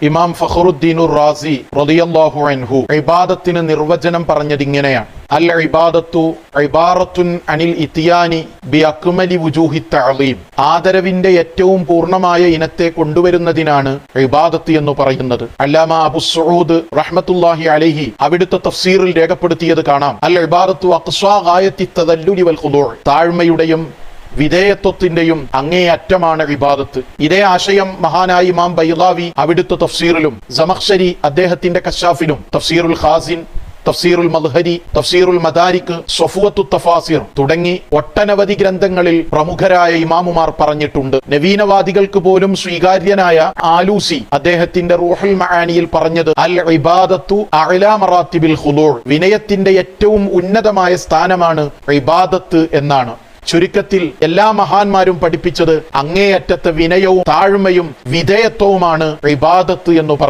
ഇമാം ഫഖറുദ്ദീനുർ റാസി റളിയല്ലാഹു അൻഹു ഇബാദത്തിന് നിർവചനം പറഞ്ഞത് ഇങ്ങനെയാണ്: അൽ ഇബാദത്തു ഇബാറത്തുൻ അനിൽ ഇത്തിയാനി ബി അക്മലി വുജൂഹി തഅലീം. ആദരവിന്റെ ഏറ്റവും പൂർണ്ണമായ ഇനത്തെ കൊണ്ടുവരുന്നതിനാണ് ഇബാദത്ത് എന്ന് പറയുന്നത്. അല്ലാമ അബു സഊദ് റഹ്മത്തുള്ളാഹി അലൈഹി അവിടുത്തെ തഫ്സീറിൽ രേഖപ്പെടുത്തിയത് കാണാം: അൽ ഇബാദത്തു അഖ്സാ ഗായത്തി തദല്ലുലി വൽ ഖുദൂ'. താഴ്മയുടെയും വിധേയത്വത്തിന്റെയും അങ്ങേയറ്റമാണ് ഇബാദത്ത്. ഇതേ ആശയം മഹാനായ ഇമാം ബൈളാവി അവിടുത്തെ തഫ്സീറിലും സമഖ്ശരി അദ്ദേഹത്തിന്റെ കശാഫിലും തഫ്സീറുൽ ഖാസിൻ, തഫ്സീറുൽ മദ്ഹരി, തഫ്സീറുൽ മദാരിക്, സ്വഫുവത്തു തഫാസിർ തുടങ്ങി ഒട്ടനവധി ഗ്രന്ഥങ്ങളിൽ പ്രമുഖരായ ഇമാമുമാർ പറഞ്ഞിട്ടുണ്ട്. നവീനവാദികൾക്ക് പോലും സ്വീകാര്യനായ ആലൂസി അദ്ദേഹത്തിന്റെ റൂഹുൽ മആനിയിൽ പറഞ്ഞത് അൽ ഇബാദത്തു അഅ്ലാ മറാത്തിബിൽ ഖുദൂ'. വിനയത്തിന്റെ ഏറ്റവും ഉന്നതമായ സ്ഥാനമാണ് ഇബാദത്ത് എന്നാണ്. ചുരുക്കത്തിൽ എല്ലാ മഹാന്മാരും പഠിപ്പിച്ചത് അങ്ങേയറ്റത്തെ വിനയവും താഴ്മയും വിധേയത്വവുമാണ് ഇബാദത്ത് എന്ന് പറയുന്നത്.